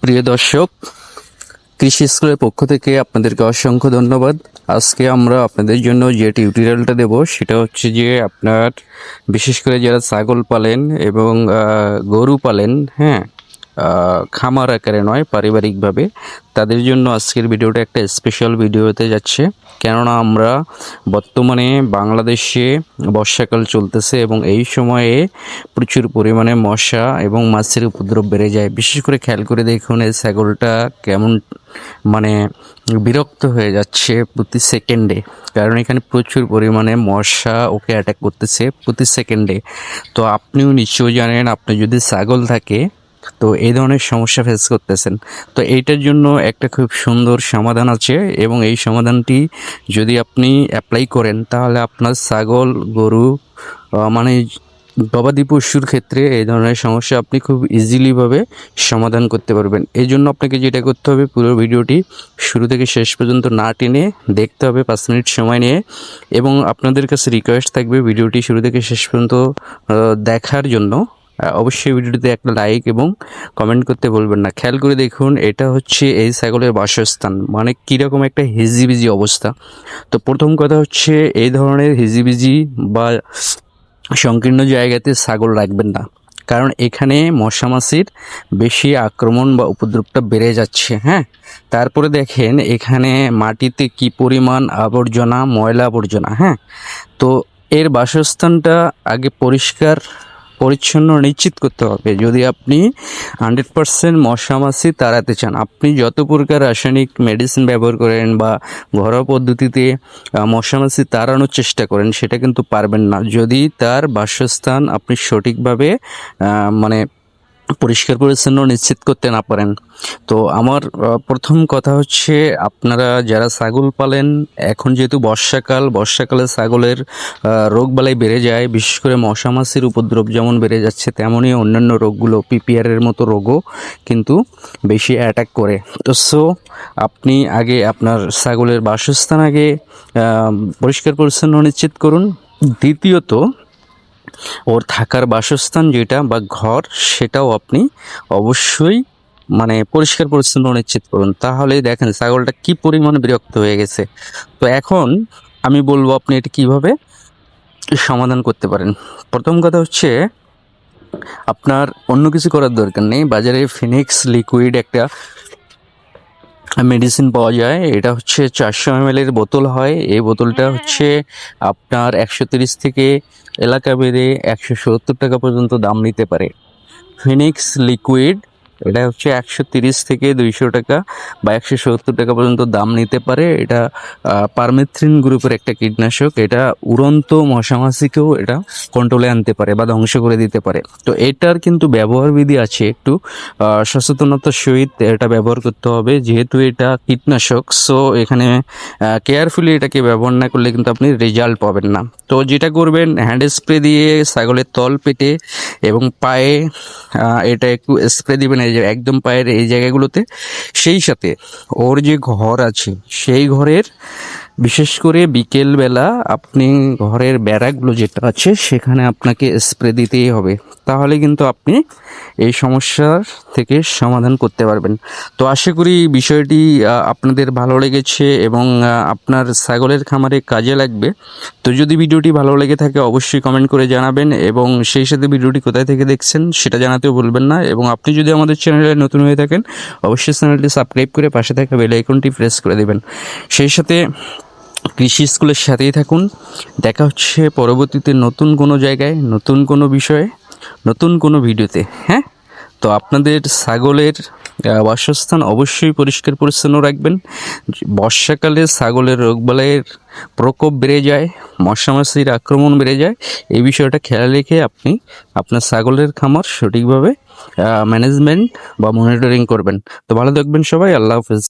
প্রিয় দর্শক, কৃষি স্কুলের পক্ষ থেকে আপনাদেরকে অসংখ্য ধন্যবাদ। আজকে আমরা আপনাদের জন্য যে টিউটোরিয়ালটা দেব সেটা হচ্ছে যে আপনার বিশেষ করে যারা ছাগল পালেন এবং গরু পালেন, হ্যাঁ, খামার আকারে নয়, পারিবারিকভাবে, তাদের জন্য আজকের ভিডিওটা একটা স্পেশাল ভিডিও হতে যাচ্ছে। কেননা আমরা বর্তমানে বাংলাদেশে বর্ষাকাল চলতেছে এবং এই সময়ে প্রচুর পরিমাণে মশা এবং মাছের উপদ্রব বেড়ে যায়। বিশেষ করে খেয়াল করে দেখুন এই ছাগলটা কেমন মানে বিরক্ত হয়ে যাচ্ছে প্রতি সেকেন্ডে, কারণ এখানে প্রচুর পরিমাণে মশা ওকে অ্যাটাক করতেছে প্রতি সেকেন্ডে। তো আপনিও নিশ্চয়ই জানেন, আপনি যদি ছাগল থাকে তো এই ধরনের সমস্যা ফেস করতেছেন। তো এইটার জন্য একটা খুব সুন্দর সমাধান আছে এবং এই সমাধানটি যদি আপনি অ্যাপ্লাই করেন তাহলে আপনার ছাগল, গরু মানে গবাদি পশুর ক্ষেত্রে এই ধরনের সমস্যা আপনি খুব ইজিলিভাবে সমাধান করতে পারবেন। এই জন্য আপনাকে যেটা করতে হবে, পুরো ভিডিওটি শুরু থেকে শেষ পর্যন্ত না টেনে দেখতে হবে 5 মিনিট সময় নিয়ে। এবং আপনাদের কাছে রিকোয়েস্ট থাকবে ভিডিওটি শুরু থেকে শেষ পর্যন্ত দেখার জন্য। অবশ্যই ভিডিওটিতে একটা লাইক এবং কমেন্ট করতে বলবেন না। খেয়াল করে দেখুন, এটা হচ্ছে এই ছাগলের বাসস্থান, মানে কীরকম একটা হিজিবিজি অবস্থা। তো প্রথম কথা হচ্ছে, এই ধরনের হিজিবিজি বা সংকীর্ণ জায়গাতে ছাগল রাখবেন না, কারণ এখানে মশা মাছির বেশি আক্রমণ বা উপদ্রবটা বেড়ে যাচ্ছে। হ্যাঁ, তারপরে দেখেন এখানে মাটিতে কি পরিমাণ আবর্জনা, ময়লা আবর্জনা। হ্যাঁ, তো এর বাসস্থানটা আগে পরিষ্কার পরিচ্ছন্ন নিশ্চিত করতে হবে। যদি আপনি 100% মশা মাছি তাড়াতে চান, আপনি যত প্রকার রাসায়নিক মেডিসিন ব্যবহার করেন বা ঘরোয়া পদ্ধতিতে মশা মাছি তাড়ানোর চেষ্টা করেন, সেটা কিন্তু পারবেন না যদি তার বাসস্থান আপনি সঠিকভাবে মানে পরিষ্কার পরিচ্ছন্ন নিশ্চিত করতে না পারেন। তো আমার প্রথম কথা হচ্ছে, আপনারা যারা ছাগল পালেন, এখন যেহেতু বর্ষাকালে ছাগলের রোগবালাই বেড়ে যায়, বিশেষ করে মশা মাছির উপদ্রব যেমন বেড়ে যাচ্ছে, তেমনই অন্যান্য রোগগুলো, পিপিআরের মতো রোগও কিন্তু বেশি অ্যাটাক করে। তো আপনি আগে আপনার ছাগলের বাসস্থান আগে পরিষ্কার পরিচ্ছন্ন নিশ্চিত করুন। দ্বিতীয়ত, ওর থাকার বাসস্থান যেটা বা ঘর, সেটাও আপনি অবশ্যই মানে পরিষ্কার পরিচ্ছন্ন নিশ্চিত করুন। তাহলে দেখেন ছাগলটা কি পরিমাণে বিরক্ত হয়ে গেছে। তো এখন আমি বলবো আপনি এটা কিভাবে সমাধান করতে পারেন। প্রথম কথা হচ্ছে, আপনার অন্য কিছু করার দরকার নেই। বাজারে ফিনিক্স লিকুইড একটা মেডিসিন পাওয়া যায়, এটা হচ্ছে 400 ml এর বোতল হয়। এই বোতলটা হচ্ছে আপনার 130 থেকে এলাকা ভেদে 170 টাকা পর্যন্ত দাম নিতে পারে। ফিনিক্স লিকুইড, এটা হচ্ছে 130 থেকে 200 টাকা বা 170 টাকা পর্যন্ত দাম নিতে পারে। এটা পারমেথ্রিন গ্রুপের একটা কীটনাশক। এটা উড়ন্ত মশামাছিকেও এটা কন্ট্রোলে আনতে পারে বা ধ্বংস করে দিতে পারে। তো এটার কিন্তু ব্যবহার বিধি আছে, একটু সচেতনতার সহিত এটা ব্যবহার করতে হবে, যেহেতু এটা কীটনাশক। সো এখানে কেয়ারফুলি এটাকে ব্যবহার না করলে কিন্তু আপনি রেজাল্ট পাবেন না। তো যেটা করবেন, হ্যান্ড স্প্রে দিয়ে ছাগলের তল পেটে এবং পায়ে এটা একটু স্প্রে দিবেন, এই যে একদম পায়ের এই জায়গাগুলোতে। সেই সাথে ওর যে ঘর আছে, সেই ঘরের বিশেষ করে বিকেলবেলা আপনি ঘরের বেড়াগুলো যেটা আছে সেখানে আপনাকে স্প্রে দিতেই হবে। তাহলে কিন্তু আপনি এই সমস্যার থেকে সমাধান করতে পারবেন। তো আশা করি বিষয়টি আপনাদের ভালো লেগেছে এবং আপনার ছাগলের খামারে কাজে লাগবে। তো যদি ভিডিওটি ভালো লেগে থাকে অবশ্যই কমেন্ট করে জানাবেন এবং সেই সাথে ভিডিওটি কোথায় থেকে দেখছেন সেটা জানাতেও ভুলবেন না। এবং আপনি যদি আমাদের চ্যানেলে নতুন হয়ে থাকেন অবশ্যই চ্যানেলটি সাবস্ক্রাইব করে পাশে থাকা বেল আইকনটি প্রেস করে দেবেন। সেই সাথে কৃষি স্কুলের সাথেই থাকুন। দেখা হচ্ছে পরবর্তীতে নতুন কোনো জায়গায়, নতুন কোনো বিষয়ে, নতুন কোনো ভিডিওতে। হ্যাঁ, তো আপনাদের ছাগলের বাসস্থান অবশ্যই পরিষ্কার পরিচ্ছন্ন রাখবেন। বর্ষাকালে ছাগলের রোগবালাইয়ের প্রকোপ বেড়ে যায়, মশা মাছির আক্রমণ বেড়ে যায়। এই বিষয়টা খেয়াল রেখে আপনি আপনার ছাগলের খামার সঠিকভাবে ম্যানেজমেন্ট বা মনিটরিং করবেন। তো ভালো থাকবেন সবাই, আল্লাহ হাফেজ।